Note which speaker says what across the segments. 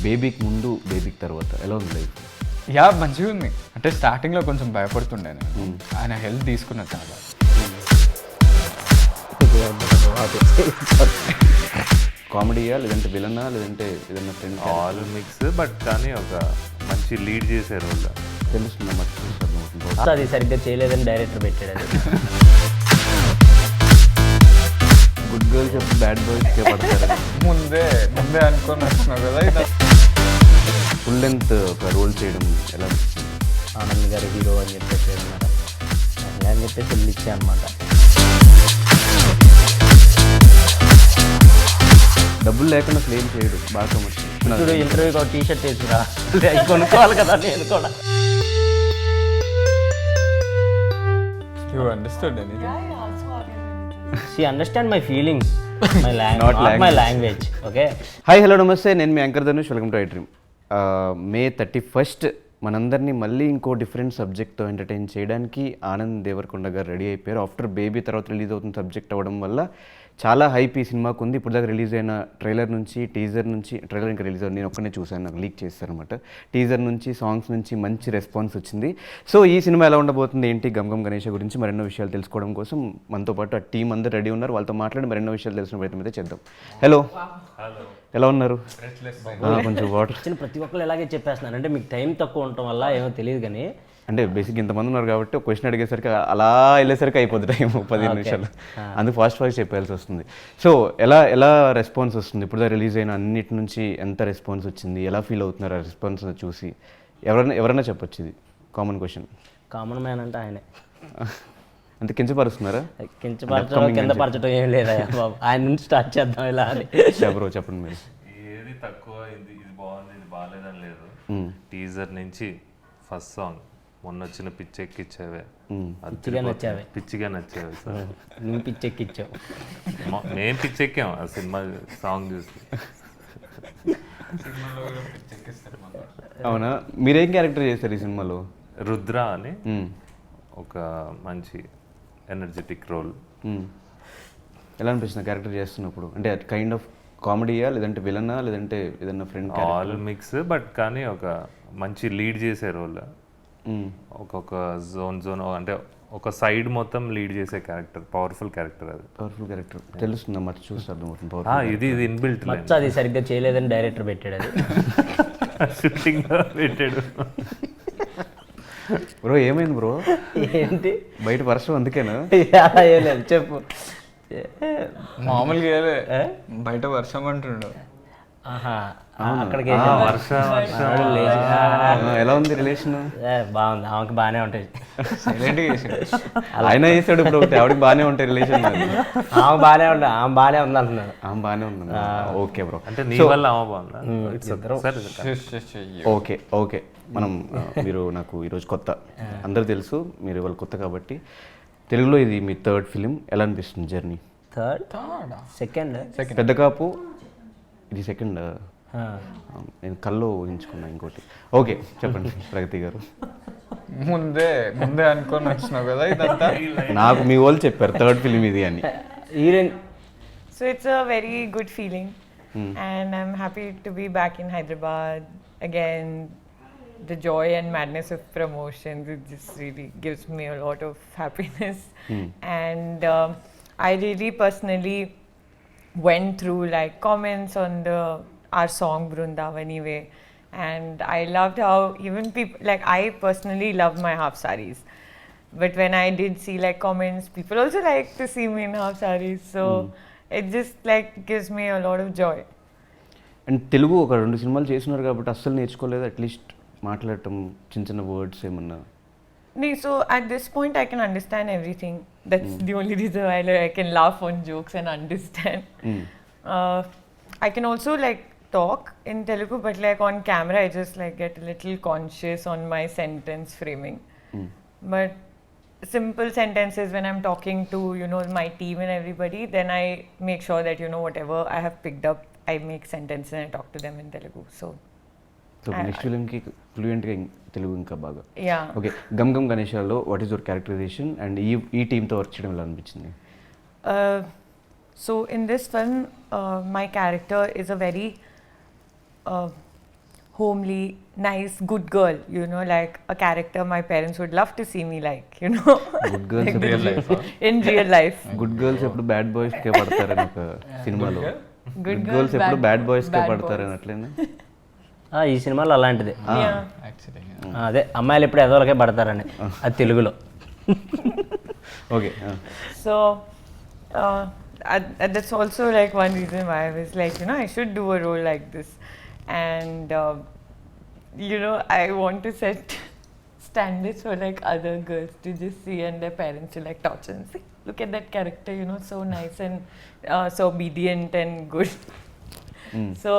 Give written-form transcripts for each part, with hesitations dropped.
Speaker 1: బేబీకి ముందు బేబీకి తర్వాత ఎలా ఉంది లైఫ్?
Speaker 2: యా మంచిగా ఉంది. అంటే స్టార్టింగ్లో కొంచెం భయపడుతుండే నేను. ఆయన హెల్ప్ తీసుకున్నా చాలా.
Speaker 1: కామెడీయా లేదంటే విలనా లేదంటే ఏదన్నా ఫ్రెండ్?
Speaker 3: ఆల్ మిక్స్, బట్ కానీ ఒక మంచి లీడ్ చేసే రోల్
Speaker 1: తెలుస్తుంది
Speaker 4: అది సరిగ్గా చేయలేదని డైరెక్టర్ పెట్టాడు. అది
Speaker 1: గుడ్ గర్ల్స్ ఎప్పుడు బ్యాడ్ బాయ్స్కే పడతారు.
Speaker 2: ముందే అనుకొని వచ్చినావు కదా. ఇది
Speaker 1: ఫుల్ లెంత్ ఒక రోల్ చేయడం ఎలా అనిపిస్తుంది?
Speaker 4: ఆనంద్ గారి హీరో అని చెప్పేసి అన్నమాట. అలా అని చెప్పేసి వెళ్ళి ఇచ్చా అనమాట.
Speaker 1: డబ్బులు లేకుండా అసలు ఏం చేయడు, బాగా కమర్షియల్.
Speaker 4: ఇప్పుడు ఇంటర్వ్యూకి ఒక టీ షర్ట్ వేసుకురా, అవి కొనుక్కోవాలి కదా నేను కూడా.
Speaker 2: you understood anything?
Speaker 4: She understand my feelings, my
Speaker 1: Not
Speaker 4: not my
Speaker 1: language.
Speaker 4: language. Okay.
Speaker 1: Hi hello నమస్తే, నేను మీ anchor Dhanush. Welcome to I dream. May 31 మనందరినీ మళ్ళీ ఇంకో డిఫరెంట్ సబ్జెక్ట్తో ఎంటర్టైన్ చేయడానికి ఆనంద్ దేవరకొండ గారు రెడీ అయిపోయారు. ఆఫ్టర్ బేబీ తర్వాత రిలీజ్ అవుతున్న సబ్జెక్ట్ అవ్వడం వల్ల చాలా హైప్ ఈ సినిమాకు ఉంది. ఇప్పుడు దాకా రిలీజ్ అయిన ట్రైలర్ నుంచి, టీజర్ నుంచి, ట్రైలర్ ఇంకా రిలీజ్ నేను ఒక్కనే చూశాను, నాకు లీక్ చేస్తారనమాట. టీజర్ నుంచి, సాంగ్స్ నుంచి మంచి రెస్పాన్స్ వచ్చింది. సో ఈ సినిమా ఎలా ఉండబోతుంది, ఏంటి, గమ్ గణేష్ గురించి మరెన్నో విషయాలు తెలుసుకోవడం కోసం మనతో పాటు ఆ టీం అందరూ రెడీ ఉన్నారు. వాళ్ళతో మాట్లాడి మరెన్నో విషయాలు తెలిసిన ప్రయత్నం అయితే చేద్దాం. హలో, ఎలా ఉన్నారు? కొంచెం వాటర్.
Speaker 4: ప్రతి ఒక్కరు ఇలాగే చెప్పేస్తున్నారు. అంటే మీకు టైం తక్కువ ఉండటం వల్ల ఏమో తెలియదు కానీ,
Speaker 1: అంటే బేసిక్ ఇంతమంది ఉన్నారు కాబట్టి ఒక క్వశ్చన్ అడిగేసరికి అలా వెళ్ళేసరికి అయిపోద్ది టైం 15 నిమిషాలు. అందుకు ఫాస్ట్ చెప్పాల్సి వస్తుంది. సో ఎలా రెస్పాన్స్ వస్తుంది? ఇప్పుడు రిలీజ్ అయిన అన్నిటి నుంచి ఎంత రెస్పాన్స్ వచ్చింది, ఎలా ఫీల్ అవుతున్నారు ఆ రెస్పాన్స్ చూసి? ఎవరైనా చెప్పొచ్చు, ఇది కామన్ క్వశ్చన్.
Speaker 4: కామన్ మ్యాన్ అంటే ఆయనే.
Speaker 1: అంత కించపరుస్తున్నారా?
Speaker 4: కించపరచడం కింద పరచడం ఏం లేదా బాబు, ఆయన నుంచి స్టార్ట్ చేద్దాం ఇలా అని.
Speaker 1: ఎవరో చెప్పండి మీరు.
Speaker 3: ఏది తక్కువ, ఇది బాగుంది, ఇది బాగాలేదని లేదు. టీజర్ నుంచి ఫస్ట్ సాంగ్ మొన్న వచ్చిన పిచ్చెక్కిచ్చావే, పిచ్చిగా నచ్చావే సార్.
Speaker 4: నువ్వు పిచ్చెక్కిచ్చావు,
Speaker 3: మేము పిచ్చెక్కాం ఆ సినిమా సాంగ్ చూసి.
Speaker 1: అవునా? మీరేం క్యారెక్టర్ చేశారు ఈ సినిమాలో?
Speaker 3: రుద్ర అని ఒక మంచి ఎనర్జెటిక్ రోల్.
Speaker 1: ఎలా అనిపిస్తుంది క్యారెక్టర్ చేస్తున్నప్పుడు? అంటే కైండ్ ఆఫ్ కామెడీయా లేదంటే విలనా లేదంటే ఏదన్నా ఫ్రెండ్?
Speaker 3: ఆల్ మిక్స్, బట్ కానీ ఒక మంచి లీడ్ చేసే రోల్. ఒక్కొక్క జోన్ అంటే ఒక సైడ్ మొత్తం లీడ్ చేసే క్యారెక్టర్, పవర్ఫుల్ క్యారెక్టర్. అది
Speaker 1: పవర్ఫుల్ క్యారెక్టర్ తెలుస్తుంది, మరి చూస్తే అర్థమవుతుంది.
Speaker 3: ఇది ఇన్బిల్ట్.
Speaker 4: అది సరిగ్గా చేయలేదని డైరెక్టర్ పెట్టాడు. అది
Speaker 3: షూటింగ్ పెట్టాడు.
Speaker 1: బ్రో ఏమైంది బ్రో?
Speaker 4: ఏంటి
Speaker 1: బయట వర్షం అందుకేనా?
Speaker 4: ఏం లేదు, చెప్పు.
Speaker 2: మామూలుగా బయట వర్షం అంటుండు.
Speaker 4: అక్కడికి
Speaker 1: ఎలా ఉంది రిలేషన్?
Speaker 4: బాగుంది, ఆమెకి బాగానే ఉంటాయి.
Speaker 2: సైలెంట్గా చేసాడు
Speaker 1: ఆయన వేసాడు. ఇప్పుడు ఒకటి ఆవిడకి బాగానే ఉంటాయి రిలేషన్.
Speaker 4: ఆమె బాగానే ఉంటాయి, ఆమె బాగానే ఉంది అంటున్నాను.
Speaker 1: ఆమె బాగానే ఉంది. Okay bro.
Speaker 3: అంటే నీ వల్ల ఆమె బాగుందా?
Speaker 1: ఓకే మనం మీరు నాకు ఈరోజు కొత్త, అందరూ తెలుసు మీరు ఇవాళ కొత్త కాబట్టి. తెలుగులో ఇది మీ థర్డ్ ఫిలిం. ఎలా అనిపిస్తుంది జర్నీ?
Speaker 4: సెకండ్
Speaker 1: పెద్ద కాపు ఇది సెకండ్. నేను కల్లో ఊహించుకున్నా ఇంకోటి. ఓకే చెప్పండి ప్రగతి గారు.
Speaker 2: ముందే అనుకొని వచ్చినావు కదా. ఇదంతా
Speaker 1: నాకు మీ వాళ్ళు చెప్పారు థర్డ్ ఫిలిం ఇది అని.
Speaker 5: So it's a very good feeling, and I'm happy to be back in Hyderabad again. The joy and madness of promotions, it just really gives me a lot of happiness. And I really personally went through like comments on our song Brundavani Way, and I loved how even people, like I personally love my half sarees, but when I did see like comments, people also like to see me in half sarees, so it just like gives me a lot of joy.
Speaker 1: And Telugu ఒక 2 సినిమాలు చేస్తున్నారు కాబట్టి అస్సలు నేర్చుకోలేదు, at least మాట్లాడటం చిన్న words ఏమన్నా?
Speaker 5: So at this point I can understand everything. That's the only reason why I can laugh on jokes and understand. I can also like talk in Telugu, but like on camera I just like get a little conscious on my sentence framing. But simple sentences when I'm talking to, you know, my team and everybody, then I make sure that, you know, whatever I have picked up, I make sentences and I talk to them in Telugu. So
Speaker 1: next ఫిలింకి ఫ్లూయెంట్గా తెలుగు ఇంకా బాగా.
Speaker 5: yeah.
Speaker 1: Okay, Gam గణేశాలో what is your characterisation and ఈ టీంతో work చేయడం ఎలా అనిపించింది?
Speaker 5: So in this film, my character is a very homely, nice, good girl, you know, like a character my parents would love to see me like, you know.
Speaker 1: Good girls
Speaker 5: Like
Speaker 2: real life, huh?
Speaker 5: in real life.
Speaker 1: Good girls ఎప్పుడు bad boys కే పడతారని ఒక సినిమాలో
Speaker 5: Good
Speaker 1: good
Speaker 5: girls,
Speaker 1: girls ఎప్పుడు
Speaker 5: bad-
Speaker 1: bad boys కే
Speaker 5: bad
Speaker 1: పడతారని
Speaker 5: boys.
Speaker 1: అట్లేనా
Speaker 4: ఈ సినిమాలో అలాంటిదే
Speaker 5: Yeah.
Speaker 2: Actually
Speaker 4: అదే అమ్మాయిలు ఎప్పుడు ఎదవలకే పడతారని అది తెలుగులో.
Speaker 1: Okay
Speaker 5: So that's also like one reason why I was like, you know, I should do a role like this. And, you know, I want to set standards for like other girls to just see and their parents to like torture and say, look at that character, you know, so nice and so obedient and good. So,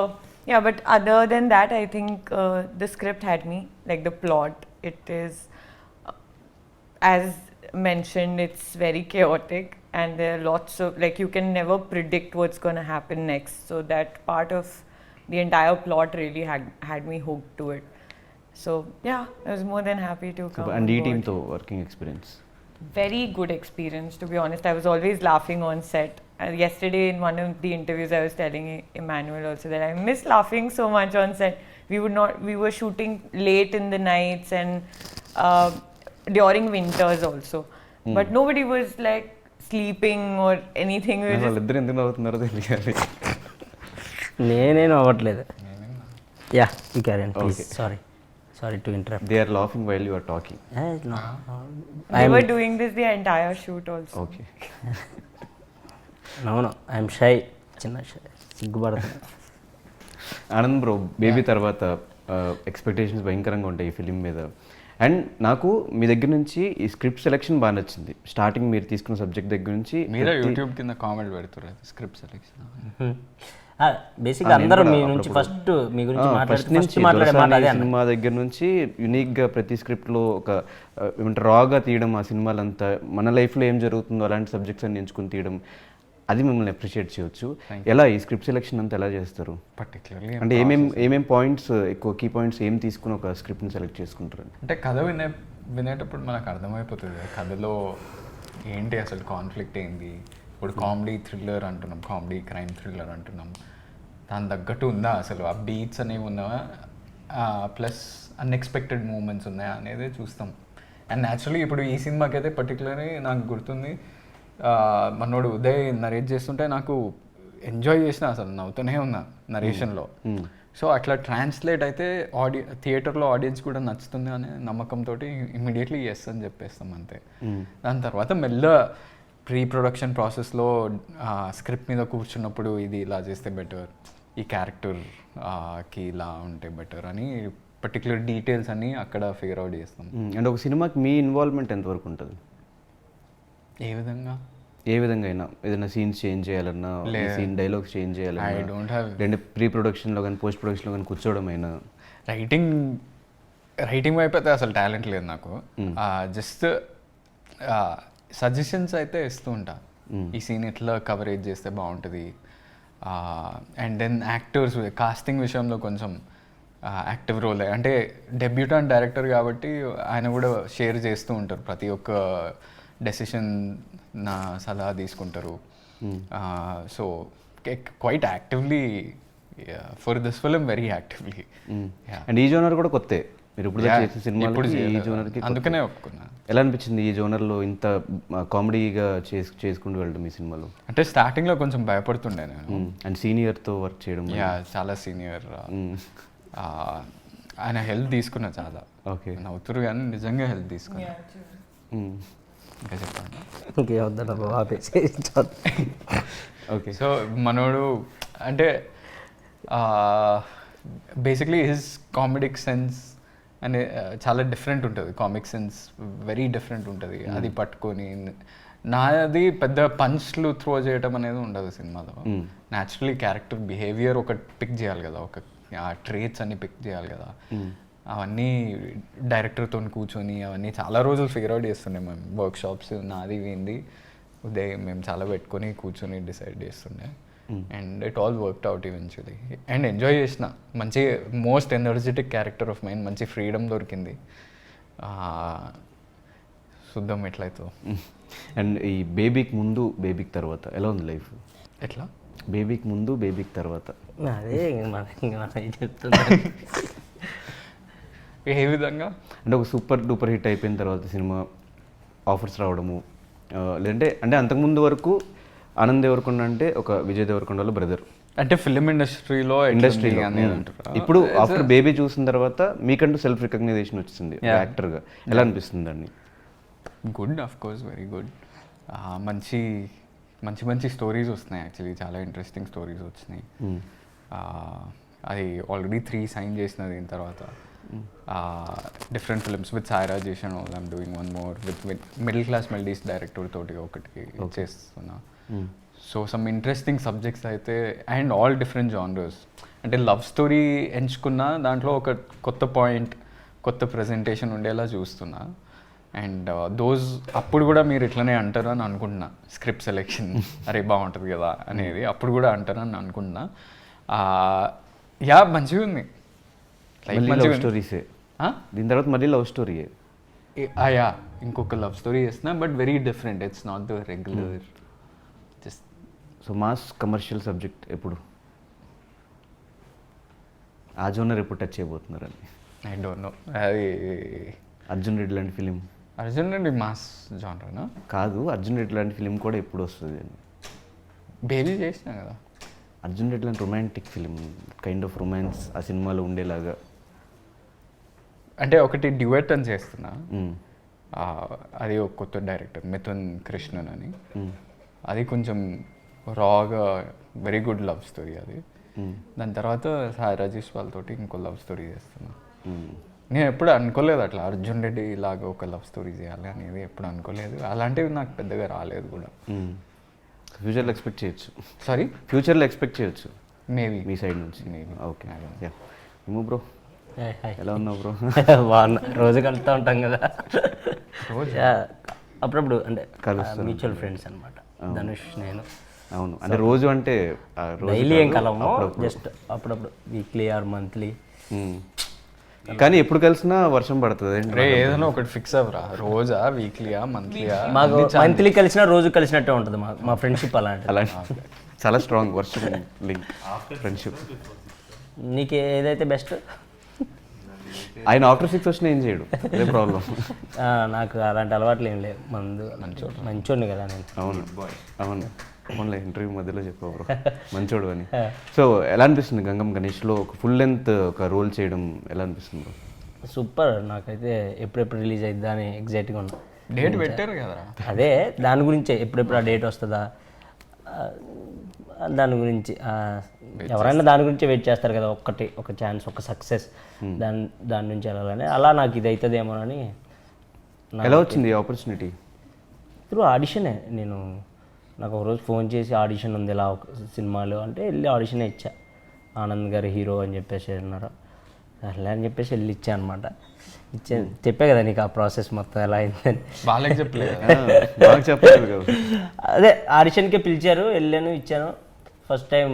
Speaker 5: yeah, but other than that, I think the script had me, like the plot. It is, as mentioned, it's very chaotic and there are lots of, like, you can never predict what's going to happen next. So that part of the entire plot really had me hooked to it. So, yeah, I was more than happy to come
Speaker 1: and ఈ
Speaker 5: on board.
Speaker 1: టీంతో working experience
Speaker 5: Very good experience, to be honest. I was always laughing on set. Yesterday, in one of the interviews, I was telling Emmanuel also that I miss laughing so much on set. We were shooting late in the nights and during winters also. But nobody was like sleeping or anything. We were just
Speaker 1: వాళ్ళిద్దరు ఎందుకు నవ్వుతున్నారో తెలియాలి.
Speaker 4: నేనేం అవ్వట్లేదు. Yeah you carry please.
Speaker 1: Okay.
Speaker 4: Sorry to interrupt.
Speaker 1: They are laughing while you are talking.
Speaker 5: we were doing this the entire shoot also.
Speaker 1: Okay
Speaker 4: అవును I'm shy, చిన్న shy, సిగ్గుపడుతుంది.
Speaker 1: Anand bro, baby తర్వాత expectations భయంకరంగా ఉంటాయి ఈ ఫిలిం మీద. And నాకు మీ దగ్గర నుంచి ఈ స్క్రిప్ట్ సెలెక్షన్ బాగా నచ్చింది. స్టార్టింగ్ మీరు తీసుకున్న సబ్జెక్ట్ దగ్గర నుంచి
Speaker 2: మీరే యూట్యూబ్ కింద కామెంట్ పెడుతున్నారు స్క్రిప్ట్ సెలెక్షన్.
Speaker 4: బేసిక్గా అందరూ మీ నుంచి ఫస్ట్ మీ గురించి
Speaker 1: ఫస్ట్ నుంచి
Speaker 4: మాట్లాడే మాట అదే అన్న.
Speaker 1: సినిమా దగ్గర నుంచి యునిక్గా ప్రతి స్క్రిప్ట్లో ఒక ఏమంటారు రాగా తీయడం, ఆ సినిమాలంతా మన లైఫ్లో ఏం జరుగుతుందో అలాంటి సబ్జెక్ట్స్ అన్ని ఎంచుకుని తీయడం, అది మిమ్మల్ని అప్రిషియేట్ చేయొచ్చు. ఎలా ఈ స్క్రిప్ట్ సెలెక్షన్ అంతా ఎలా చేస్తారు?
Speaker 2: పర్టికులర్లీ
Speaker 1: అంటే ఏమేం పాయింట్స్, ఎక్కువ కీ పాయింట్స్ ఏం తీసుకుని ఒక స్క్రిప్ట్ని సెలెక్ట్ చేసుకుంటారు?
Speaker 2: అంటే కథ వినేటప్పుడు మనకు అర్థమైపోతుంది కదా కథలో ఏంటి అసలు కాన్ఫ్లిక్ట్ ఏంది. ఇప్పుడు కామెడీ థ్రిల్లర్ అంటున్నాం, కామెడీ క్రైమ్ థ్రిల్లర్ అంటున్నాం, దాని తగ్గట్టు ఉందా అసలు ఆ బీట్స్ అనేవి ఉన్నావా, ప్లస్ అన్ఎక్స్పెక్టెడ్ మూమెంట్స్ ఉన్నాయా అనేది చూస్తాం. అండ్ న్యాచురలీ ఇప్పుడు ఈ సినిమాకి అయితే పర్టికులర్లీ నాకు గుర్తుంది, మనోడు ఉదయ్ నరేట్ చేస్తుంటే నాకు ఎంజాయ్ చేసిన, అసలు నవ్వుతూనే ఉన్నా నరేషన్లో. సో అట్లా ట్రాన్స్లేట్ అయితే థియేటర్లో ఆడియన్స్ కూడా నచ్చుతుంది అనే నమ్మకంతో ఇమీడియట్లీ ఎస్ అని చెప్పేస్తాం అంతే. దాని తర్వాత మెల్ల ప్రీ ప్రొడక్షన్ ప్రాసెస్లో స్క్రిప్ట్ మీద కూర్చున్నప్పుడు ఇది ఇలా చేస్తే బెటర్, ఈ క్యారెక్టర్కి ఇలా ఉంటే బెటర్ అని పర్టికులర్ డీటెయిల్స్ అన్నీ అక్కడ ఫిగర్ అవుట్ చేస్తాం.
Speaker 1: అండ్ ఒక సినిమాకి మీ ఇన్వాల్వ్మెంట్ ఎంతవరకు ఉంటుంది?
Speaker 2: ఏ విధంగా?
Speaker 1: ఏ విధంగా అయినా ఏదైనా సీన్స్ చేంజ్ చేయాలన్నా, సీన్ డైలాగ్స్ చేంజ్
Speaker 2: ఐ
Speaker 1: చేయాలన్నా,
Speaker 2: డోంట్ హ్యావ్
Speaker 1: రెండు ప్రీ ప్రొడక్షన్లో కానీ పోస్ట్ ప్రొడక్షన్లో కానీ కూర్చోవడం అయినా.
Speaker 2: రైటింగ్ వైపు అయితే అసలు టాలెంట్ లేదు నాకు. జస్ట్ సజెషన్స్ అయితే ఇస్తూ ఉంటా, ఈ సీన్ ఎట్లా కవరేజ్ చేస్తే బాగుంటుంది. అండ్ దెన్ యాక్టర్స్ కాస్టింగ్ విషయంలో కొంచెం యాక్టివ్ రోల్, అంటే డెబ్యూటాంట్ డైరెక్టర్ కాబట్టి ఆయన కూడా షేర్ చేస్తూ ఉంటారు, ప్రతి ఒక్క డెసిషన్ నా సలహా తీసుకుంటారు. So quite actively for this film, very actively.
Speaker 1: And ఈ జోనర్ కూడా కొత్తే, మీరు ఇప్పుడు చేసిన సినిమాకి ఈ జోనర్కి
Speaker 2: అందుకనే ఒప్పుకున్నా.
Speaker 1: ఎలా అనిపించింది ఈ జోనర్లో ఇంత కామెడీగా చేసుకుంటూ వెళ్ళడం ఈ సినిమాలో?
Speaker 2: అంటే స్టార్టింగ్లో కొంచెం భయపడుతుండే నేను.
Speaker 1: అండ్ సీనియర్తో ర్క్ చేయడం.
Speaker 2: చాలా సీనియర్, ఆయన హెల్ప్ తీసుకున్నా చాలా.
Speaker 1: ఓకే,
Speaker 2: నవ్వుతురు కానీ నిజంగా హెల్ప్ తీసుకున్నా. ఇంకా చెప్పండి.
Speaker 4: ఇంకేమవుతుందా బాబు ఆపేసి.
Speaker 1: ఓకే,
Speaker 2: సో మనోడు అంటే బేసిక్లీ హిజ్ కామెడిక్ సెన్స్ అనే చాలా డిఫరెంట్ ఉంటుంది. కామిక్ సెన్స్ వెరీ డిఫరెంట్ ఉంటుంది. అది పట్టుకొని నాది పెద్ద పంచ్లు త్రో చేయటం అనేది ఉండదు సినిమాలో. న్యాచురలీ క్యారెక్టర్ బిహేవియర్ ఒకటి పిక్ చేయాలి కదా, ఒక ట్రేట్స్ అన్ని పిక్ చేయాలి కదా. అవన్నీ డైరెక్టర్తో కూర్చొని అవన్నీ చాలా రోజులు ఫిగర్ అవుట్ చేస్తుండే మేము. వర్క్షాప్స్ నాది వింది ఉదయం మేము చాలా పెట్టుకొని కూర్చొని డిసైడ్ చేస్తుండే. And it all worked out eventually. And enjoy చేసిన, మంచి most energetic character of mind, మంచి ఫ్రీడమ్ దొరికింది. చూద్దాం ఎట్లయితే.
Speaker 1: అండ్ ఈ బేబీకి ముందు బేబీకి తర్వాత ఎలా ఉంది లైఫ్?
Speaker 2: ఎట్లా?
Speaker 1: బేబీకి ముందు బేబీకి తర్వాత
Speaker 4: అదే మనకి చెప్తున్నా.
Speaker 2: ఏ విధంగా?
Speaker 1: అంటే ఒక సూపర్ డూపర్ హిట్ అయిపోయిన తర్వాత సినిమా ఆఫర్స్ రావడము, లేదంటే అంటే అంతకుముందు వరకు ఆనంద్ దేవరకొండ అంటే ఒక విజయ్ దేవరకొండలో బ్రదర్
Speaker 2: అంటే ఫిలిం ఇండస్ట్రీలో
Speaker 1: అనేది అంటారు. ఇప్పుడు ఆఫ్టర్ బేబీ చూసిన తర్వాత మీకంటూ సెల్ఫ్ రికగ్నైజేషన్ వచ్చింది యాక్టర్గా, ఎలా అనిపిస్తుంది దాన్ని?
Speaker 2: Good, of course very good. మంచి మంచి మంచి స్టోరీస్ వస్తున్నాయి యాక్చువల్లీ, చాలా ఇంట్రెస్టింగ్ స్టోరీస్ వచ్చినాయి. అది ఆల్రెడీ 3 సైన్ చేసిన దీని తర్వాత different films with Sai Rajesh and all. I'm doing one more with middle class melodies director తోటి ఒకటి చేస్తున్నా. సో సమ్ ఇంట్రెస్టింగ్ సబ్జెక్ట్స్ అయితే, అండ్ ఆల్ డిఫరెంట్ జానర్స్. అంటే లవ్ స్టోరీ ఎంచుకున్నా దాంట్లో ఒక కొత్త పాయింట్, కొత్త ప్రజెంటేషన్ ఉండేలా చూస్తున్నా. అండ్ అప్పుడు కూడా మీరు ఇట్లనే అంటారు అని అనుకుంటున్నా, స్క్రిప్ట్ సెలెక్షన్ అరే బాగుంటుంది కదా అనేది అప్పుడు కూడా అంటారు అని అనుకుంటున్నా. మంచిగా ఉంది.
Speaker 1: లవ్ స్టోరీసే దీని తర్వాత మళ్ళీ లవ్ స్టోరీ.
Speaker 2: ఇంకొక లవ్ స్టోరీ చేస్తున్నా, but very different. It's not the regular just.
Speaker 1: So mass commercial subject ఎప్పుడు, ఆ జోనర్ ఎప్పుడు టచ్ చేయబోతున్నారని?
Speaker 2: I don't know. అది
Speaker 1: అర్జున్ రెడ్డి లాంటి ఫిలిం.
Speaker 2: అర్జున్ రెడ్డి మాస్ జానరేనా?
Speaker 1: కాదు, అర్జున్ రెడ్డి లాంటి ఫిలిం కూడా ఎప్పుడు వస్తుంది అని.
Speaker 2: బేబీ చేసినా కదా.
Speaker 1: అర్జున్ రెడ్డి లాంటి romantic film, kind of romance ఆ సినిమాలో ఉండేలాగా.
Speaker 2: అంటే ఒకటి డ్యూయట్ అని చేస్తున్నా, అది ఒక కొత్త డైరెక్టర్ మిథున్ కృష్ణన్ అని. అది కొంచెం రాగా వెరీ గుడ్ లవ్ స్టోరీ అది. దాని తర్వాత సాయి రాజేష్ వాళ్ళతోటి ఇంకో లవ్ స్టోరీ చేస్తున్నా. నేను ఎప్పుడు అనుకోలేదు అట్లా అర్జున్ రెడ్డి లాగా ఒక లవ్ స్టోరీ చేయాలి అనేది, ఎప్పుడు అనుకోలేదు. అలాంటివి నాకు పెద్దగా రాలేదు కూడా.
Speaker 1: ఫ్యూచర్లో ఎక్స్పెక్ట్ చేయొచ్చు.
Speaker 2: సారీ,
Speaker 1: ఫ్యూచర్లో ఎక్స్పెక్ట్ చేయొచ్చు
Speaker 2: మేబీ
Speaker 1: మీ సైడ్ నుంచి.
Speaker 2: మేబీ.
Speaker 1: ఓకే, ఏమో బ్రో, ఎలా ఉన్నావు బ్రో?
Speaker 4: బాగున్నా, రోజు కలుస్తూ ఉంటాం కదా.
Speaker 2: రోజు
Speaker 4: అప్పుడప్పుడు అంటే
Speaker 1: కలుస్తాం.
Speaker 4: మ్యూచువల్ ఫ్రెండ్స్ అనమాట ధనుష్ నేను.
Speaker 1: అవును, అంటే రోజు అంటే
Speaker 4: డైలీ ఏం కలవము, జస్ట్ అప్పుడప్పుడు వీక్లీ ఆర్ మంత్లీ.
Speaker 1: కానీ ఎప్పుడు కలిసినా వర్షం పడుతుంది.
Speaker 2: రే ఏదైనా ఒకటి ఫిక్స్ అవ్వరా, రోజా వీక్లీయా మంత్లీయా?
Speaker 4: మాకు మంత్లీ కలిసినా రోజు కలిసినట్టే ఉంటుంది మా ఫ్రెండ్షిప్.
Speaker 1: అలాంటి చాలా స్ట్రాంగ్ వర్షం లింక్ ఫ్రెండ్షిప్.
Speaker 4: నీకు ఏదైతే బెస్ట్?
Speaker 1: ఆయన ఆఫ్టర్ 6 వచ్చినా ఏం చేయడు, అదే ప్రాబ్లం.
Speaker 4: నాకు అలాంటి అలవాట్లు ఏం లేవు. మంచోడిని కదా నేను.
Speaker 1: అవును అవును, ఓన్లీ ఇంటర్వ్యూ మధ్యలో చెప్పావు బ్రో మంచోడు అని. సో ఎలా అనిపిస్తుంది గంగం గణేష్లో ఒక ఫుల్ లెంత్ ఒక రోల్ చేయడం, ఎలా అనిపిస్తుంది బ్రో?
Speaker 4: సూపర్, నాకైతే ఎప్పుడెప్పుడు రిలీజ్ అయిద్దా అని ఎగ్జైట్గా ఉన్నా.
Speaker 2: డేట్ పెట్టారు కదా.
Speaker 4: అదే దాని గురించే, ఎప్పుడెప్పుడు ఆ డేట్ వస్తుందా దాని గురించి. ఎవరైనా దాని గురించి వెయిట్ చేస్తారు కదా, ఒక ఛాన్స్, ఒక సక్సెస్, దాని నుంచి వెళ్ళాలని. అలా నాకు ఇది అవుతుందేమోనని.
Speaker 1: ఎలా వచ్చింది ఆపర్చునిటీ?
Speaker 4: త్రూ ఆడిషనే. నాకు ఒకరోజు ఫోన్ చేసి ఆడిషన్ ఉంది ఇలా ఒక సినిమాలో అంటే వెళ్ళి ఆడిషనే ఇచ్చా. ఆనంద్ గారు హీరో అని చెప్పేసి అన్నారు. అలా అని చెప్పేసి వెళ్ళి ఇచ్చా అనమాట. చెప్పే కదా నీకు ఆ ప్రాసెస్ మొత్తం ఎలా అయిందని.
Speaker 2: వాళ్ళకి చెప్పలేదు.
Speaker 4: అదే ఆడిషన్కే పిలిచారు, వెళ్ళాను, ఇచ్చాను. ఫస్ట్ టైం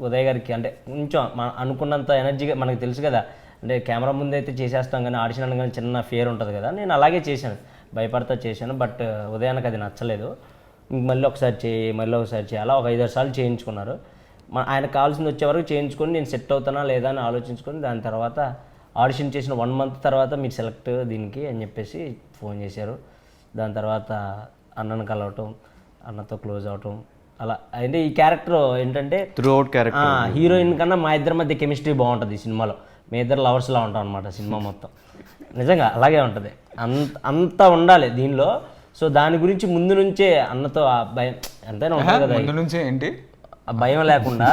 Speaker 4: ఉదయ్ గారికి అంటే కొంచెం అనుకున్నంత ఎనర్జీగా, మనకు తెలుసు కదా అంటే కెమెరా ముందు అయితే చేసేస్తాం కానీ ఆడిషన్ అనగానే చిన్న ఫియర్ ఉంటుంది కదా. నేను అలాగే చేశాను, భయపడతా చేశాను. బట్ ఉదయానికి అది నచ్చలేదు. మళ్ళీ ఒకసారి చేయి అలా ఒక 5-6 సార్లు చేయించుకున్నారు. ఆయనకు కావాల్సింది వచ్చే వరకు చేయించుకొని నేను సెట్ అవుతానా లేదా అని ఆలోచించుకొని దాని తర్వాత ఆడిషన్ చేసిన 1 మంత్ తర్వాత మీరు సెలెక్ట్ దీనికి అని చెప్పేసి ఫోన్ చేశారు. దాని తర్వాత అన్నను కలవటం, అన్నతో క్లోజ్ అవటం, అలా అంటే ఈ క్యారెక్టర్ ఏంటంటే హీరోయిన్ కన్నా మా ఇద్దరి మధ్య కెమిస్ట్రీ బాగుంటుంది ఈ సినిమాలో. మీ ఇద్దరు లవర్స్లా ఉంటాం అనమాట సినిమా మొత్తం. నిజంగా అలాగే ఉంటుంది, అంతా ఉండాలి దీనిలో. సో దాని గురించి ముందు నుంచే అన్నతో ఆ భయం ఎంతైనా ఉంటుంది కదా,
Speaker 2: ముందు నుంచే ఏంటి
Speaker 4: ఆ భయం లేకుండా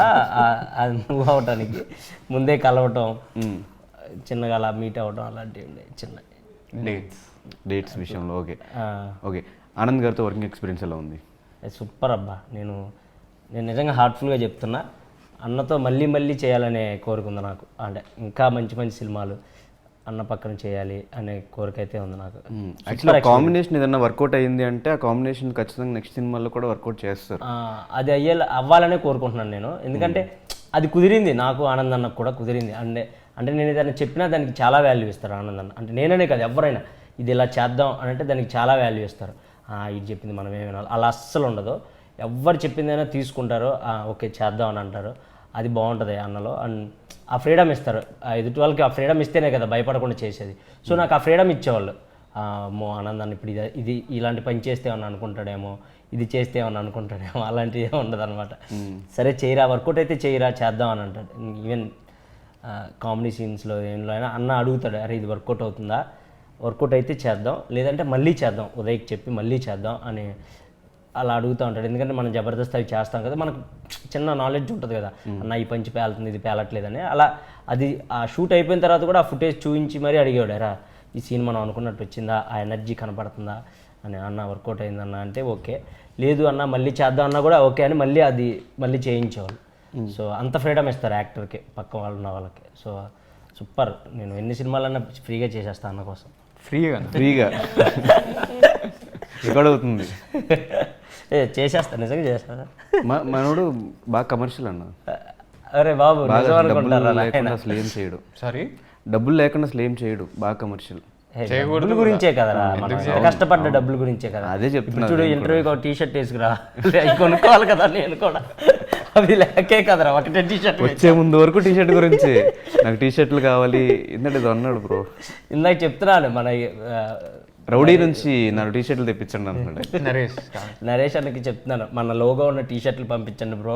Speaker 4: అది మూవ్ అవటానికి ముందే కలవటం, చిన్నగా అలా మీట్ అవ్వటం అలాంటివి ఉండే చిన్న
Speaker 1: డేట్స్ విషయంలో. ఓకే, ఆనంద్ గారితో వర్కింగ్ ఎక్స్పీరియన్స్ ఎలా ఉంది?
Speaker 4: సూపర్ అబ్బా. నేను నిజంగా హార్ట్ఫుల్గా చెప్తున్నా, అన్నతో మళ్ళీ చేయాలనే కోరిక ఉంది నాకు. అంటే ఇంకా మంచి సినిమాలు అన్న పక్కన చేయాలి అనే కోరిక అయితే ఉంది నాకు.
Speaker 1: యాక్చువల్లీ కాంబినేషన్ ఏదన్నా వర్కౌట్ అయ్యింది అంటే ఆ కాంబినేషన్ ఖచ్చితంగా నెక్స్ట్ సినిమాలో కూడా వర్కౌట్ చేస్తారు.
Speaker 4: అది అవ్వాలనే కోరుకుంటున్నాను నేను. ఎందుకంటే అది కుదిరింది, నాకు ఆనంద్ అన్నకు కూడా కుదిరింది. అంటే నేను ఏదైనా చెప్పినా దానికి చాలా వాల్యూ ఇస్తారు ఆనంద్ అన్న. అంటే నేననే కాదు, ఎవరైనా ఇది ఇలా చేద్దాం అని అంటే దానికి చాలా వాల్యూ ఇస్తారు. ఇది చెప్పింది మనం ఏమి వినాలి అలా అస్సలు ఉండదు. ఎవరు చెప్పిందైనా తీసుకుంటారో, ఓకే చేద్దాం అని అంటారు. అది బాగుంటుంది అన్నలో. అండ్ ఆ ఫ్రీడమ్ ఇస్తారు. ఎదుటి వాళ్ళకి ఆ ఫ్రీడమ్ ఇస్తేనే కదా భయపడకుండా చేసేది. సో నాకు ఆ ఫ్రీడమ్ ఇచ్చేవాళ్ళు. అమ్మో ఆనందాన్ని ఇప్పుడు ఇది ఇలాంటి పని చేస్తే ఏమన్నా అనుకుంటాడేమో, ఇది చేస్తే ఏమన్నా అనుకుంటాడేమో, అలాంటివి ఏమి ఉండదు అనమాట. సరే చేయరా, వర్కౌట్ అయితే చేయరా, చేద్దాం అని అంటాడు. ఈవెన్ కామెడీ సీన్స్లో ఏంలో అయినా అన్న అడుగుతాడు, అరే ఇది వర్కౌట్ అవుతుందా, వర్కౌట్ అయితే చేద్దాం, లేదంటే మళ్ళీ చేద్దాం, ఉదయ్కి చెప్పి మళ్ళీ చేద్దాం అని అలా అడుగుతూ ఉంటాడు. ఎందుకంటే మనం జబర్దస్త్ అవి చేస్తాం కదా, మనకు చిన్న నాలెడ్జ్ ఉంటుంది కదా, అన్న ఈ పంచి పేలుతుంది, ఇది పేలట్లేదని. అలా అది ఆ షూట్ అయిపోయిన తర్వాత కూడా ఆ ఫుటేజ్ చూపించి మరీ అడిగాడు, రా ఈ సీన్ మనం అనుకున్నట్టు వచ్చిందా, ఆ ఎనర్జీ కనపడుతుందా అని. అన్న వర్కౌట్ అయిందన్న అంటే ఓకే, లేదు అన్న మళ్ళీ చేద్దాం అన్నా కూడా ఓకే అని మళ్ళీ చేయించేవాళ్ళు. సో అంత ఫ్రీడమ్ ఇస్తారు యాక్టర్కి, పక్క వాళ్ళు ఉన్న వాళ్ళకి. So super. నేను ఎన్ని సినిమాలన్నా ఫ్రీగా చేసేస్తాను అన్న కోసం.
Speaker 1: ఫ్రీగా రికార్డ్ అవుతుంది.
Speaker 4: చేసేస్తాను, నిజంగా చేస్తాను.
Speaker 1: మనోడు బాగా కమర్షియల్ అన్న,
Speaker 4: అరే బాబు
Speaker 1: డబ్బులు లేకుండా అసలు ఏం చేయడు.
Speaker 2: సారీ,
Speaker 1: డబ్బులు లేకుండా అసలు ఏం చేయడు, బాగా కమర్షియల్.
Speaker 4: డబ్బుల గురించే కదరా, మనం ఎంత కష్టపడ్డ డబ్బుల గురించే కదా.
Speaker 1: అదే చెప్తున్నా.
Speaker 4: చూడు ఇంటర్వ్యూకి ఒక టీషర్ట్ వేసుకురా, అవి కొనుక్కోవాలి కదా నేను కూడా, అవి లేకే కదరా ఒకటే టీషర్ట్.
Speaker 1: వచ్చే ముందు వరకు టీషర్ట్ గురించి నాకు టీషర్ట్లు కావాలి ఎందుకంటే ఇది అన్నాడు బ్రో.
Speaker 4: ఇందాక చెప్తున్నాను మన
Speaker 1: రౌడీ నుంచి నాకు టీషర్ట్లు తెప్పించండి అన్నాడు
Speaker 2: నరేష్
Speaker 4: అన్నకి చెప్తున్నాను, మన లోగో ఉన్న టీషర్ట్లు పంపించండి బ్రో.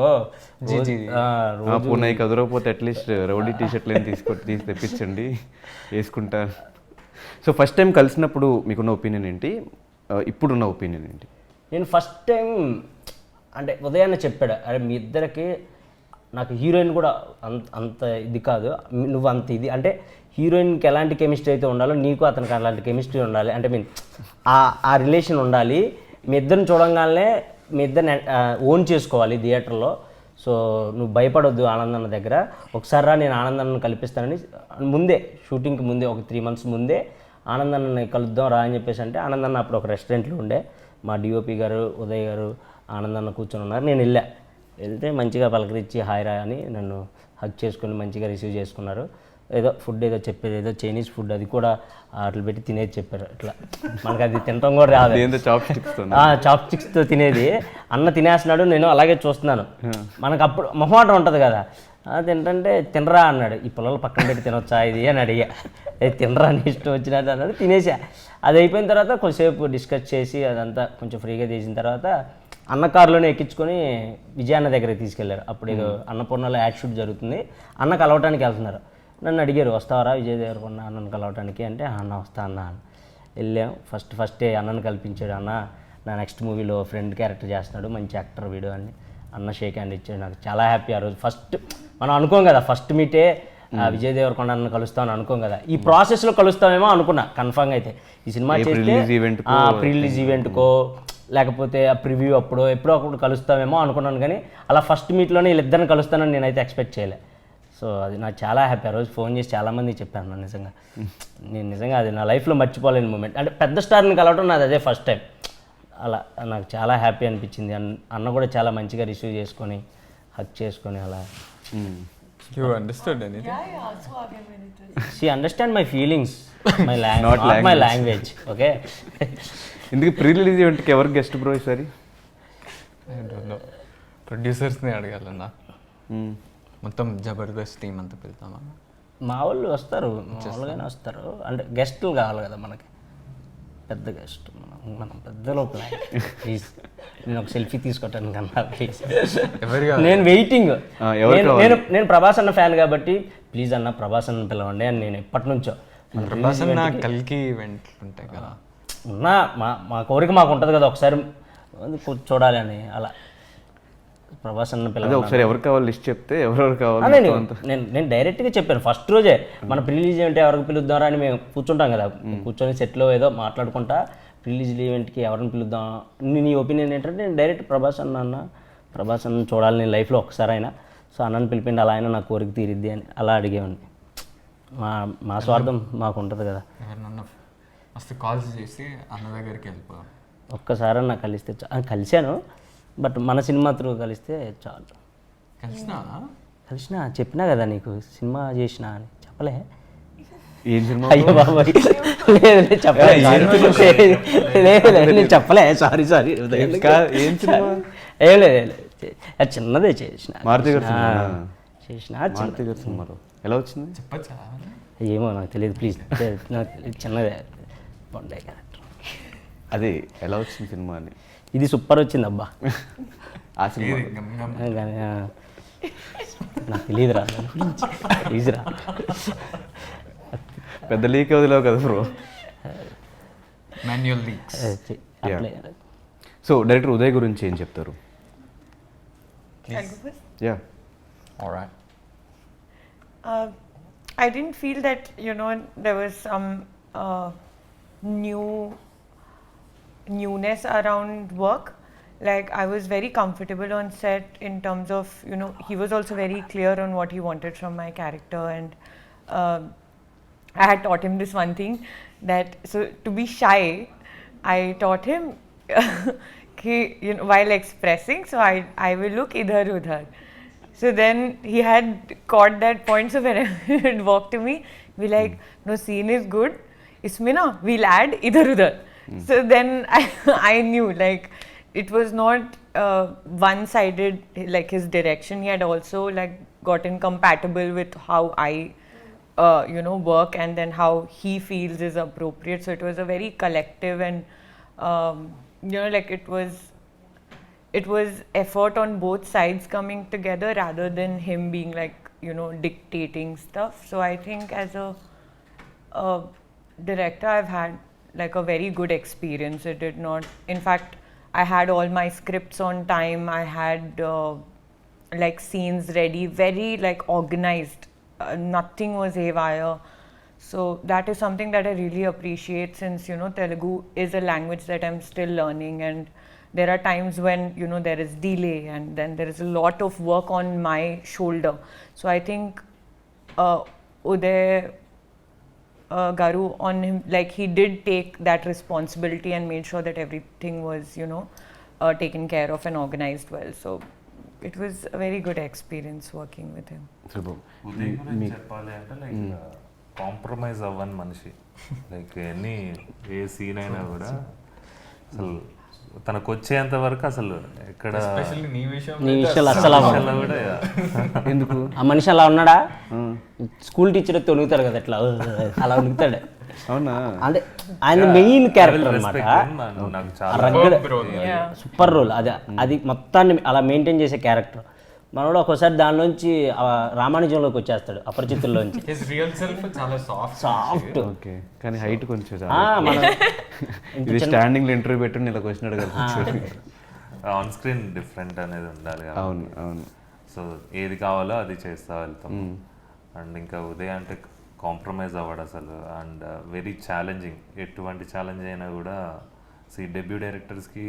Speaker 1: పూనాయి కదరకపోతే అట్లీస్ట్ రౌడీ టీషర్ట్లు ఏం తీసి తెప్పించండి, వేసుకుంటా. సో ఫస్ట్ టైం కలిసినప్పుడు మీకున్న ఒపీనియన్ ఏంటి, ఇప్పుడున్న ఒపీనియన్ ఏంటి?
Speaker 4: నేను ఫస్ట్ టైం అంటే ఉదయాన్నే చెప్పాడు, అరే మీ ఇద్దరికి నాకు హీరోయిన్ కూడా అంత ఇది కాదు, నువ్వు అంత ఇది అంటే హీరోయిన్కి ఎలాంటి కెమిస్ట్రీ అయితే ఉండాలో నీకు అతనికి అలాంటి కెమిస్ట్రీ ఉండాలి, అంటే మీన్ ఆ రిలేషన్ ఉండాలి. మీ ఇద్దరిని చూడంగానే మీ ఇద్దరిని ఓన్ చేసుకోవాలి థియేటర్లో. సో నువ్వు భయపడొద్దు ఆనందన్న దగ్గర, ఒకసారి రా నేను ఆనందన్నను కల్పిస్తానని ముందే, షూటింగ్కి ముందే ఒక 3 months ముందే ఆనందన్నని కలుద్దాం రా అని చెప్పేసి అంటే, ఆనందన్న అప్పుడు ఒక రెస్టారెంట్లో ఉండే, మా డిఓపి గారు ఉదయ్ గారు ఆనందన్న కూర్చొని ఉన్నారు. నేను వెళ్తే మంచిగా పలకరించి హాయ్ రా అని నన్ను హగ్ చేసుకొని మంచిగా రిసీవ్ చేసుకున్నారు. ఏదో ఫుడ్ ఏదో చెప్పారు, ఏదో చైనీస్ ఫుడ్, అది కూడా అట్లా పెట్టి తినేది చెప్పారు. ఇట్లా మనకు అది తినటం కూడా రాదు, చాప్ స్టిక్స్తో తినేది. అన్న తినేస్తున్నాడు, నేను అలాగే చూస్తున్నాను. మనకు అప్పుడు మొహమాటం ఉంటుంది కదా, తింటే తినరా అన్నాడు, ఈ పొలాలు పక్కన పెట్టి తినొచ్చా ఇది అని అడిగా. తినరా అని ఇష్టం వచ్చినట్టు అన్నాడు, తినేసా. అది అయిపోయిన తర్వాత కొంచెంసేపు డిస్కస్ చేసి అదంతా కొంచెం ఫ్రీగా చేసిన తర్వాత అన్న కారులోనే ఎక్కించుకొని విజయాన్న దగ్గరికి తీసుకెళ్లారు. అప్పుడు ఏదో అన్నపూర్ణలో యాడ్ షూట్ జరుగుతుంది, అన్న కలవటానికి వెళ్తున్నారు. నన్ను అడిగారు, వస్తావరా విజయ్ దేవరకొండ అన్నను కలవటానికి అంటే, అన్న వస్తా అన్న అని వెళ్ళాం. ఫస్టే అన్నను కల్పించాడు. అన్న నా నెక్స్ట్ మూవీలో ఫ్రెండ్ క్యారెక్టర్ చేస్తున్నాడు, మంచి యాక్టర్ వీడు అని అన్న షేక్ హ్యాండ్ ఇచ్చాడు. నాకు చాలా హ్యాపీ. ఆ రోజు ఫస్ట్ మనం అనుకోం కదా, ఫస్ట్ మీటే విజయ్ దేవరకొండ అన్న కలుస్తామని అనుకోం కదా, ఈ ప్రాసెస్లో కలుస్తామేమో అనుకున్నా. కన్ఫర్మ్గా అయితే ఈ సినిమా చేస్తే ప్రీ రిలీజ్ ఈవెంట్కో లేకపోతే ఆ ప్రివ్యూ ఎప్పుడో అప్పుడు కలుస్తామేమో అనుకున్నాను, కానీ అలా ఫస్ట్ మీట్లోనే వీళ్ళిద్దరిని కలుస్తానని నేనైతే ఎక్స్పెక్ట్ చేయలే. సో అది నాకు చాలా హ్యాపీ. ఆ రోజు ఫోన్ చేసి చాలామంది చెప్పాను నా నిజంగా, నేను నిజంగా అది నా లైఫ్లో మర్చిపోలేని మూమెంట్. అంటే పెద్ద స్టార్ని కలవటం నాది అదే ఫస్ట్ టైం. అలా నాకు చాలా హ్యాపీ అనిపించింది. అన్న కూడా చాలా మంచిగా రిసీవ్ చేసుకొని హక్ చేసుకొని అలా.
Speaker 2: You understood anything?
Speaker 5: Yeah, so again when it was.
Speaker 4: She understand my feelings, my not my language. Okay.
Speaker 1: ఇందుకు ప్రీ రిలీజ్ ఈవెంట్కి ఎవరు గెస్ట్ బ్రో ఈసారి?
Speaker 2: I don't know. ప్రొడ్యూసర్స్ని అడగాలన్నా, మొత్తం జబర్దస్త్ టీం అంతా పిలుతామా?
Speaker 4: మా వాళ్ళు వస్తారు, మామూలుగానే వస్తారు. అంటే గెస్టులు కావాలి కదా మనకి, పెద్ద గెస్ట్. మనం పెద్దలో ప్లాన్. ప్లీజ్ నేను ఒక సెల్ఫీ తీసుకోవటాను కన్నా ప్లీజ్. నేను వెయిటింగ్. నేను ప్రభాస్ అన్న ఫ్యాన్ కాబట్టి ప్లీజ్ అన్న ప్రభాస్ అన్న పిలవండి అని నేను ఎప్పటి నుంచో.
Speaker 2: ప్రభాస్ అన్న కల్కి ఈవెంట్లు ఉంటాయి కదా,
Speaker 4: ఉన్నా మా కోరిక మాకు ఉంటుంది కదా ఒకసారి చూడాలి అని. అలా ప్రభాస్ అన్న పిల్లలు
Speaker 1: ఒకసారి ఎవరు కావాలి లిస్ట్ చెప్తే ఎవరెవరు కావాలి.
Speaker 4: నేను డైరెక్ట్గా చెప్పాను ఫస్ట్ రోజే, మన ప్రిలీజ్ ఈవెంట్ ఎవరికి పిలుద్దారా అని మేము కూర్చుంటాం కదా, కూర్చొని సెట్లో ఏదో మాట్లాడుకుంటా ప్రిలీజ్ ఈవెంట్కి ఎవరిని పిలుద్దాం, నీ ఒపీనియన్ ఏంటంటే నేను డైరెక్ట్ ప్రభాస్ అన్న చూడాలి నేను లైఫ్లో ఒకసారి అయినా. సో అన్నని పిలిపిండి అలా అయినా నా కోరిక తీరిద్ది అని అలా అడిగేవాడిని. మా స్వార్థం మాకు ఉంటుంది కదా.
Speaker 2: ఎవరినన్నా ఫస్ట్ కాల్స్ చేసి అన్న దగ్గరికి వెళ్ళిపోవాలి.
Speaker 4: ఒక్కసారి అన్న కలిశాను, బట్ మన సినిమా త్రూ కలిస్తే చాలు. కలిసినా చెప్పినా కదా నీకు సినిమా చేసినా అని చెప్పలే.
Speaker 1: ఏం సినిమా?
Speaker 4: అయ్యో బాబాయ్ లేదు చెప్పలే, సారీ.
Speaker 1: ఏం సినిమా?
Speaker 4: ఏం లేదు, చిన్నదే చేసిన. చేసిన
Speaker 1: మారుతి గారి సినిమాలో ఎలా వచ్చింది?
Speaker 2: చెప్పచ్చా?
Speaker 4: ఏమో నాకు తెలియదు ప్లీజ్. నాకు చిన్నదే బాగుండే క్యారెక్టర్.
Speaker 1: అదే ఎలా వచ్చింది సినిమా అని.
Speaker 4: ఇది సూపర్ వచ్చింది అబ్బా.
Speaker 1: ఆ సినిమా
Speaker 4: కానీ నాకు తెలియదురా, ప్లీజ్ రా.
Speaker 1: పెద్ద లీక్ వదిలేవు కదా bro.
Speaker 2: Manual leaks.
Speaker 1: So director Uday గురించి ఏం చెప్తారు?
Speaker 5: I'll go first.
Speaker 1: Yeah
Speaker 2: alright.
Speaker 5: I didn't feel that, there was some newness around work. Like, I was very comfortable on set in terms of, he was also very clear on what he wanted from my character, and I had taught him this one thing, that so to be shy, I taught him while expressing, so I will look idhar udhar. So then he had caught that point, so when he would walk to me, be like, no, scene is good, isme na we'll add idhar udhar. So then I knew, like, it was not one-sided, like his direction. He had also like gotten compatible with how I work, and then how he feels is appropriate. So it was a very collective and like it was effort on both sides coming together rather than him being like dictating stuff. So I think as a director, I've had like a very good experience. It did not, in fact, I had all my scripts on time. I had like scenes ready, very like organized. Nothing was haywire. So that is something that I really appreciate, since Telugu is a language that I'm still learning, and there are times when there is delay, and then there is a lot of work on my shoulder. So I think Uday Garu, on him, like, he did take that responsibility and made sure that everything was taken care of and organized well. So it was a very good experience working with him.
Speaker 3: Uday గురించి చెప్పాలి అంటే like compromise అవ్వని మనిషి. Like ఎన్ని ఏ scene అయినా కూడా అసలు తనకు వచ్చేంత వరకు అసలు ఎక్కడ
Speaker 2: ఎస్పెషల్లీ నీ
Speaker 4: నీ విషయాలు అస్సలు అవ్వదు.
Speaker 3: కూడా
Speaker 1: ఎందుకు
Speaker 4: ఆ మనిషి అలా ఉన్నాడా? స్కూల్ టీచర్ అయితే ఉనుగుతాడు కదా, ఎట్లా అలా ఉనుగుతాడు.
Speaker 1: అవునా?
Speaker 4: అంటే ఆయన మెయిన్ క్యారెక్టర్ అనమాట.
Speaker 3: నాకు చాలా
Speaker 4: రగ్గడ్
Speaker 5: Yeah.
Speaker 4: Super role. అది మొత్తాన్ని అలా మెయింటైన్ చేసే క్యారెక్టర్. మనోడు ఒకసారి దానిలోంచి రామానుజంలోకి వచ్చేస్తాడు, అపరిచితుల్లోంచి.
Speaker 2: హిస్ రియల్ సెల్ఫ్ చాలా
Speaker 4: సాఫ్ట్.
Speaker 1: ఓకే, కానీ హైట్ కొంచెం
Speaker 4: మన
Speaker 1: ఇది స్టాండింగ్ లో ఇంటర్వ్యూ పెట్టి ఇలా వచ్చినాడు కదా.
Speaker 3: ఆన్ స్క్రీన్ డిఫరెంట్ అనేది ఉండాలి.
Speaker 1: అవును అవును.
Speaker 3: సో ఏది కావాలో అది చేస్తా వెళ్తాం. అండ్ ఇంకా ఉదయ్ అంటే కాంప్రమైజ్ అవ్వడు అసలు. And very challenging. ఎటువంటి ఛాలెంజ్ అయినా కూడా డెబ్యూ డైరెక్టర్స్కి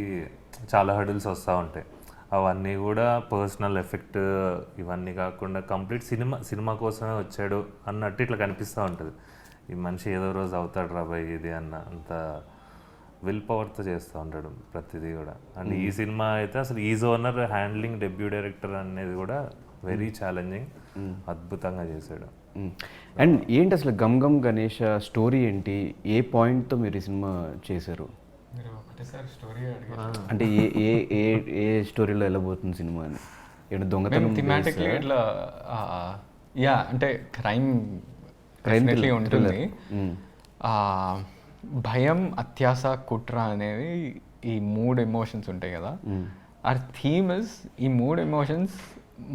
Speaker 3: చాలా హర్డిల్స్ వస్తూ ఉంటాయి. అవన్నీ కూడా పర్సనల్ ఎఫెక్ట్ ఇవన్నీ కాకుండా కంప్లీట్ సినిమా కోసమే వచ్చాడు అన్నట్టు ఇట్లా కనిపిస్తూ ఉంటుంది. ఈ మనిషి ఏదో రోజు అవుతాడు రాబాయ్ ఇది అన్న అంత విల్ పవర్తో చేస్తూ ఉంటాడు ప్రతిదీ కూడా. అండ్ ఈ సినిమా అయితే అసలు ఈ జోనర్ హ్యాండ్లింగ్ డెబ్యూ డైరెక్టర్ అనేది కూడా వెరీ ఛాలెంజింగ్. అద్భుతంగా చేశాడు.
Speaker 1: అండ్ ఏంటి అసలు గమ్ గమ్ గణేష స్టోరీ ఏంటి? ఏ పాయింట్తో మీరు ఈ సినిమా చేశారు?
Speaker 2: ఒకటేసారి స్టోరీ అడిగారు.
Speaker 1: అంటే ఏ ఏ ఏ స్టోరీలో వెళ్ళబోతుంది సినిమా అని? ఏంటి దొంగతనం
Speaker 2: థిమాటిక్లీ ఇట్లా యా అంటే క్రైమ్ డెఫినెట్లీ ఉంటుంది. భయం, అత్యాస, కుట్ర అనేవి ఈ 3 ఎమోషన్స్ ఉంటాయి కదా. ఆర్ థీమ్ ఇస్ ఈ 3 ఎమోషన్స్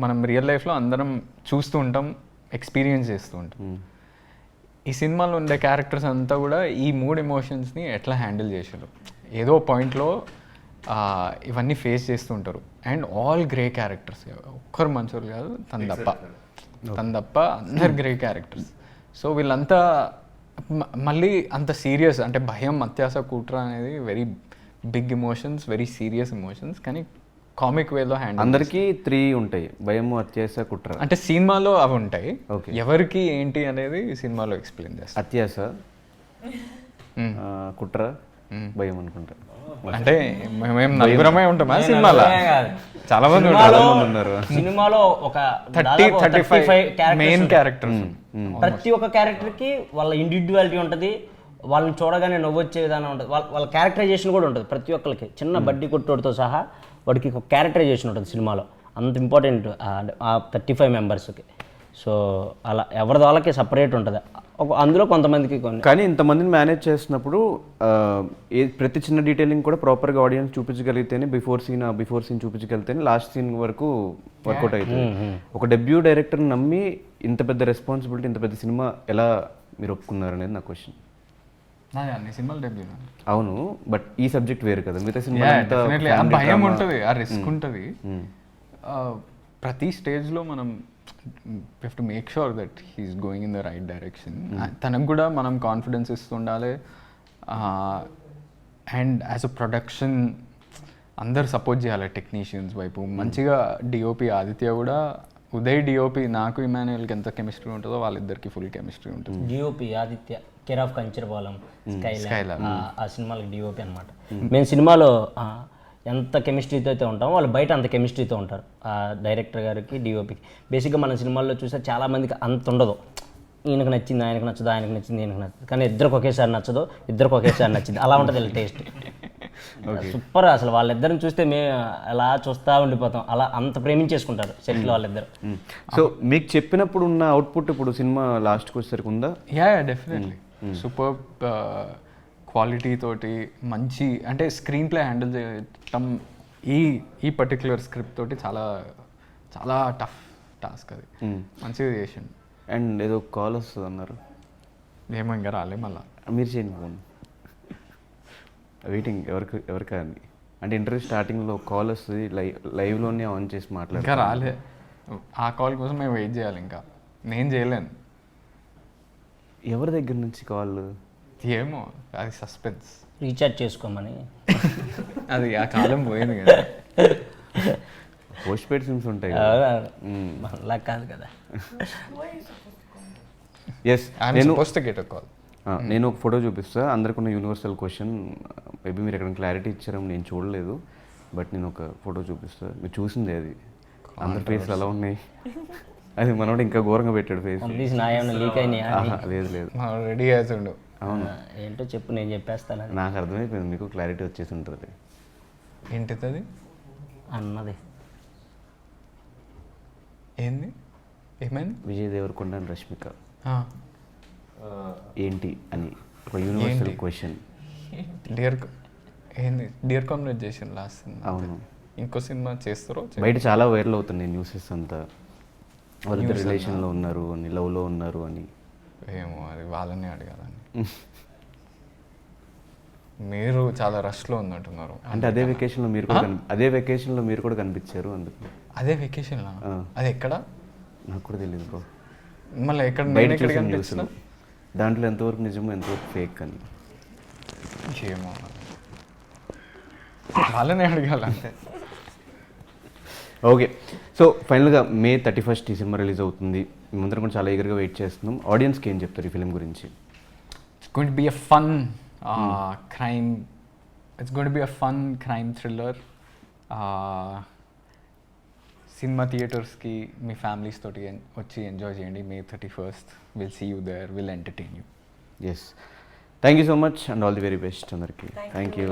Speaker 2: మనం రియల్ లైఫ్లో అందరం చూస్తూ ఉంటాం, ఎక్స్పీరియన్స్ చేస్తూ ఉంటాం. ఈ సినిమాలో ఉండే క్యారెక్టర్స్ అంతా కూడా ఈ 3 ఎమోషన్స్ని ఎట్లా హ్యాండిల్ చేశారు. ఏదో పాయింట్లో ఇవన్నీ ఫేస్ చేస్తూ ఉంటారు. అండ్ ఆల్ గ్రే క్యారెక్టర్స్, ఒక్కరు మంచోళ్ళు కాదు, తన తప్ప అందరు గ్రే క్యారెక్టర్స్. సో వీళ్ళంతా మళ్ళీ అంత సీరియస్, అంటే భయం, అత్యాస, కుట్ర అనేది very big emotions, very serious emotions, కానీ కామిక్ వేలో హ్యాండిల్.
Speaker 1: అందరికీ 3 ఉంటాయి, భయము, అత్యాస, కుట్ర.
Speaker 2: అంటే సినిమాలో అవి ఉంటాయి.
Speaker 1: Okay.
Speaker 2: ఎవరికి ఏంటి అనేది సినిమాలో ఎక్స్ప్లెయిన్ చేస్తారు.
Speaker 1: అత్యాస, కుట్ర, భయం అనుకుంటా.
Speaker 2: అంటే మేము నలుగురమే ఉంటామా సినిమాలో? చాలా మంది
Speaker 1: ఉన్నారు.
Speaker 4: సినిమాలో ఒక
Speaker 2: 30-35 మెయిన్ క్యారెక్టర్స్.
Speaker 4: ప్రతి ఒక్క క్యారెక్టర్కి వాళ్ళ ఇండివిజువాలిటీ ఉంటుంది. వాళ్ళని చూడగానే నవ్వొచ్చే విధానం ఉంటుంది. వాళ్ళ క్యారెక్టరైజేషన్ కూడా ఉంటుంది ప్రతి ఒక్కరికి. చిన్న బడ్డీ కొట్టోడితో సహా వాడికి ఒక క్యారెక్టరైజేషన్ ఉంటుంది సినిమాలో. అంత ఇంపార్టెంట్ ఆ 35 మెంబర్స్కి. సో అలా ఎవరిది వాళ్ళకి సపరేట్ ఉంటుంది. అందులో కొంతమందికి కొన్ని
Speaker 1: కానీ ఇంతమందిని మేనేజ్ చేస్తున్నప్పుడు ప్రతి చిన్న డీటెయిలింగ్ కూడా ప్రాపర్గా ఆడియన్స్ చూపించగలిగితేనే బిఫోర్ సీన్ చూపించగలిగితేనే లాస్ట్ సీన్ వరకు వర్కౌట్ అవుతుంది. ఒక డెబ్యూ డైరెక్టర్ని నమ్మి ఇంత పెద్ద రెస్పాన్సిబిలిటీ, ఇంత పెద్ద సినిమా ఎలా మీరు ఒప్పుకున్నారు అనేది నా క్వశ్చన్.
Speaker 2: నాది అన్ని సినిమాలు డెబ్యూ.
Speaker 1: అవును, బట్ ఈ సబ్జెక్ట్ వేరు కదా, మిగతా సినిమా
Speaker 2: డెఫినెట్లీ ఆ భయం ఉంటుంది, ఆ రిస్క్ ఉంటుంది. ప్రతి స్టేజ్లో మనం have to make sure that he is going in the right direction. తనకు కూడా మనం కాన్ఫిడెన్స్ ఇస్తుండాలి. అండ్ యాజ్ అ ప్రొడక్షన్ అందరు సపోర్ట్ చేయాలి టెక్నీషియన్స్ వైపు. మంచిగా డిఓపి ఆదిత్య కూడా, ఉదయ్ డిఓపి నాకు ఇమాన్యుయల్కి ఎంత కెమిస్ట్రీ ఉంటుందో వాళ్ళిద్దరికి ఫుల్ కెమిస్ట్రీ ఉంటుంది.
Speaker 4: DOP Aditya, care of Kancharapalem, Skylab, ఆ సినిమాలకి డిఓపి అనమాట. మేము సినిమాలో ఎంత కెమిస్ట్రీతో అయితే ఉంటామో వాళ్ళు బయట అంత కెమిస్ట్రీతో ఉంటారు. ఆ డైరెక్టర్ గారికి, డిఓపికి. బేసిక్గా మన సినిమాల్లో చూస్తే చాలామందికి అంత ఉండదు. ఈయనకు నచ్చింది, ఆయనకు నచ్చదు, ఆయనకు నచ్చింది, ఈయనకు నచ్చదు. కానీ ఇద్దరికి ఒకేసారి నచ్చదు, ఇద్దరికి ఒకేసారి నచ్చింది. అలా ఉంటుంది వీళ్ళ టేస్ట్. సూపర్. అసలు వాళ్ళిద్దరిని చూస్తే మేము అలా చూస్తూ ఉండిపోతాం. అలా అంత ప్రేమించేసుకుంటారు సెట్లో వాళ్ళిద్దరు.
Speaker 1: సో మీకు చెప్పినప్పుడు ఉన్న అవుట్పుట్ ఇప్పుడు సినిమా లాస్ట్కి వచ్చేసరికి ఉందా?
Speaker 2: డెఫినెట్లీ సూపర్ క్వాలిటీ తోటి మంచి, అంటే స్క్రీన్ ప్లే హ్యాండిల్ చేయటం ఈ పర్టిక్యులర్ స్క్రిప్ట్ తోటి చాలా చాలా టఫ్ టాస్క్. అది మంచిగా చేసిండు.
Speaker 1: అండ్ ఏదో కాల్ వస్తుంది అన్నారు,
Speaker 2: ఏమో ఇంకా రాలే. మళ్ళీ
Speaker 1: మీరు చేయండి ఫోన్, వెయిటింగ్ ఎవరికా అని. అంటే ఇంటర్వ్యూ స్టార్టింగ్లో కాల్ వస్తుంది, లైవ్లోనే ఆన్ చేసి మాట్లాడు.
Speaker 2: ఇంకా రాలే. ఆ కాల్ కోసం మేము వెయిట్ చేయాలి. ఇంకా నేను చేయలేను.
Speaker 1: ఎవరి దగ్గర నుంచి కాల్?
Speaker 2: ఏమో, అది సస్పెన్స్.
Speaker 4: రీఛార్జ్ చేసుకోమని.
Speaker 2: అది ఆ కాలం పోయింది కదా.
Speaker 1: పోస్ట్ పెయిడ్ సిమ్స్ ఉంటాయి.
Speaker 4: అలా కాదు కదా.
Speaker 1: ఎస్, నేను ఒక ఫోటో చూపిస్తా. అందరికి ఉన్న యూనివర్సల్ క్వశ్చన్, మేబీ మీరు ఎక్కడ క్లారిటీ ఇచ్చారో నేను చూడలేదు, బట్ నేను ఒక ఫోటో చూపిస్తా. మీరు చూసిందే అది, అందరి ఫేస్లు అలా ఉన్నాయి. అది మనోడు ఇంకా ఘోరంగా పెట్టాడు ఫేస్.
Speaker 4: లీక్ అయినాయా?
Speaker 1: లేదు,
Speaker 2: రెడీ చేస్తుండు.
Speaker 1: అవును,
Speaker 4: ఏంటో చెప్పు, నేను చెప్పేస్తాను.
Speaker 1: నాకు అర్థమైపోయింది, మీకు క్లారిటీ వచ్చేసి ఉంటుంది.
Speaker 2: ఏంటిది అది
Speaker 4: అన్నది?
Speaker 2: ఏంది, ఏమైంది?
Speaker 1: విజయ్ దేవరకొండ అండ్ రష్మిక ఏంటి అని ఒక universal question.
Speaker 2: Dear conversation last.
Speaker 1: అవును,
Speaker 2: ఇంకో సినిమా చేస్తారో?
Speaker 1: బయట చాలా వైరల్ అవుతున్నాయి న్యూసెస్ అంతా, వాళ్ళిద్దరు రిలేషన్లో ఉన్నారు అని, లవ్లో ఉన్నారు అని.
Speaker 2: ఏమో, అది వాళ్ళని అడగాలని. మీరు చాలా రష్లో ఉన్నట్టున్నారు.
Speaker 1: అంటే అదే వెకేషన్లో మీరు కూడా కనిపించారు అందుకు.
Speaker 2: అదే వెకేషన్లో? అది ఎక్కడ?
Speaker 1: నాకు కూడా తెలియదు బ్రో.
Speaker 2: మళ్ళీ ఎక్కడ?
Speaker 1: బయట చూసిన న్యూస్లో దాంట్లో ఎంతవరకు నిజమో ఎంతవరకు ఫేక్ అని.
Speaker 2: ఏమో, వాళ్ళనే అడగాలంటే.
Speaker 1: ఓకే, సో ఫైనల్గా May 31st ఈ సినిమా రిలీజ్ అవుతుంది. మేమందరం కూడా చాలా ఈగర్గా వెయిట్ చేస్తున్నాం. ఆడియన్స్కి ఏం చెప్తారు ఈ ఫిలిం గురించి?
Speaker 2: It's going to be a fun crime. It's going to be a fun crime thriller. సినిమా థియేటర్స్కి మీ ఫ్యామిలీస్ తోటి వచ్చి ఎంజాయ్ చేయండి. May 31st. We'll see you there. We'll entertain you.
Speaker 1: Yes, thank you so much and all the very best అందరికీ. Thank you.